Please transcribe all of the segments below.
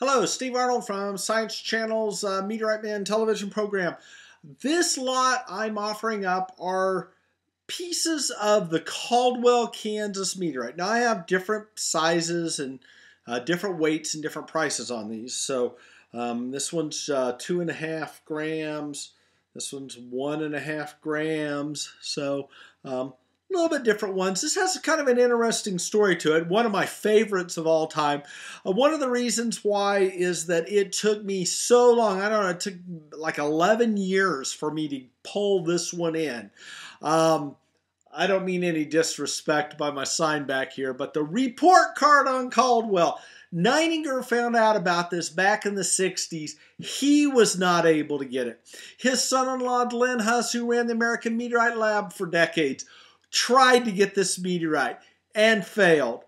Hello, Steve Arnold from Science Channel's Meteorite Man television program. This lot I'm offering up are pieces of the Caldwell, Kansas meteorite. Now I have different sizes and different weights and different prices on these. So this one's 2.5 grams. This one's 1.5 grams. So a little bit different ones. This has kind of an interesting story to it. One of my favorites of all time. One of the reasons why is that it took me so long. I don't know, it took like 11 years for me to pull this one in. I don't mean any disrespect by my sign back here, but the report card on Caldwell. Neininger found out about this back in the 60s. He was not able to get it. His son-in-law, Glenn Huss, who ran the American Meteorite Lab for decades, tried to get this meteorite and failed.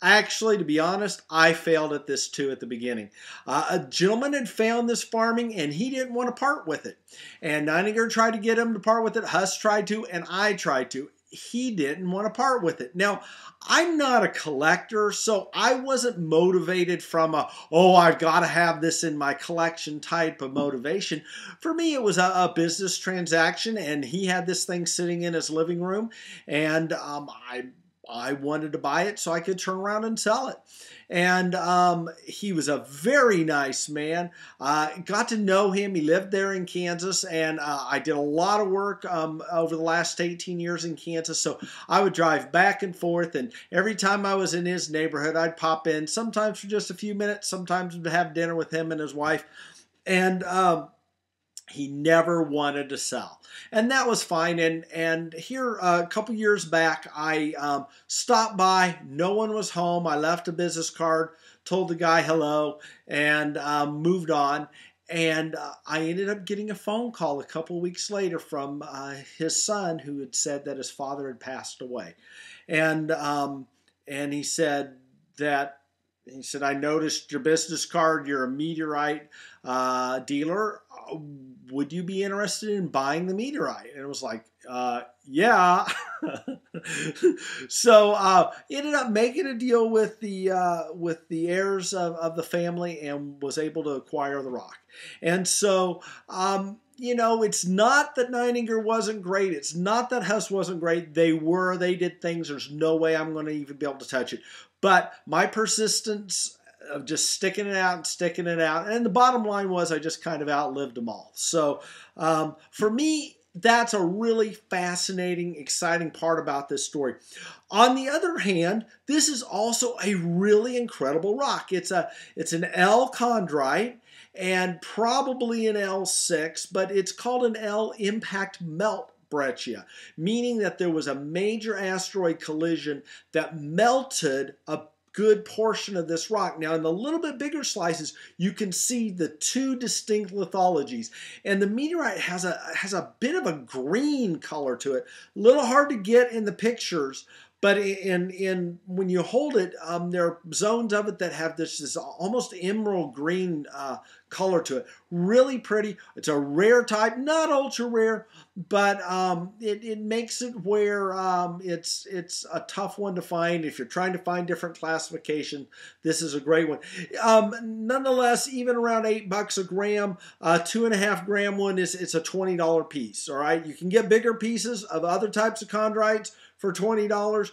Actually, to be honest, I failed at this too at the beginning. A gentleman had found this farming and he didn't want to part with it. And Neininger tried to get him to part with it. Huss tried to, and I tried to. He didn't want to part with it. Now, I'm not a collector, so I wasn't motivated from I've got to have this in my collection type of motivation. For me, it was a business transaction, and he had this thing sitting in his living room, and I wanted to buy it so I could turn around and sell it. And he was a very nice man. Got to know him. He lived there in Kansas, and I did a lot of work over the last 18 years in Kansas. So I would drive back and forth, and every time I was in his neighborhood, I'd pop in, sometimes for just a few minutes, sometimes to have dinner with him and his wife. And he never wanted to sell. And that was fine. And here a couple years back, I stopped by. No one was home. I left a business card, told the guy hello, and moved on. And I ended up getting a phone call a couple weeks later from his son, who had said that his father had passed away. And he said, I noticed your business card. You're a meteorite dealer. Would you be interested in buying the meteorite? And it was like, yeah. So ended up making a deal with the heirs of the family and was able to acquire the rock. And so, it's not that Neininger wasn't great. It's not that Huss wasn't great. They did things. There's no way I'm going to even be able to touch it. But my persistence of just sticking it out and sticking it out. And the bottom line was I just kind of outlived them all. So for me, that's a really fascinating, exciting part about this story. On the other hand, this is also a really incredible rock. It's an L chondrite and probably an L6, but it's called an L impact melt Breccia, meaning that there was a major asteroid collision that melted a good portion of this rock. Now, in the little bit bigger slices, you can see the two distinct lithologies, and the meteorite has a bit of a green color to it. A little hard to get in the pictures, but when you hold it, there are zones of it that have this almost emerald green color to it. Really pretty. It's a rare type, not ultra rare, but it makes it where it's a tough one to find. If you're trying to find different classification, this is a great one. Nonetheless, even around $8 a gram, 2.5 gram one it's a $20 piece. All right, you can get bigger pieces of other types of chondrites for $20.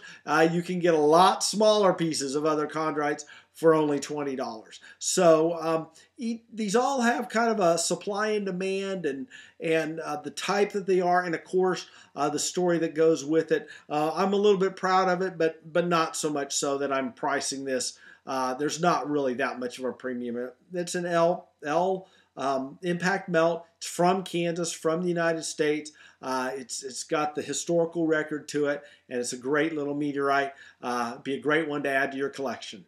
You can get a lot smaller pieces of other chondrites for only $20. So these all have kind of a supply and demand and the type that they are, and of course the story that goes with it. I'm a little bit proud of it, but not so much so that I'm pricing this. There's not really that much of a premium. It's an L impact melt. It's from Kansas, from the United States. It's got the historical record to it, and it's a great little meteorite. Be a great one to add to your collection.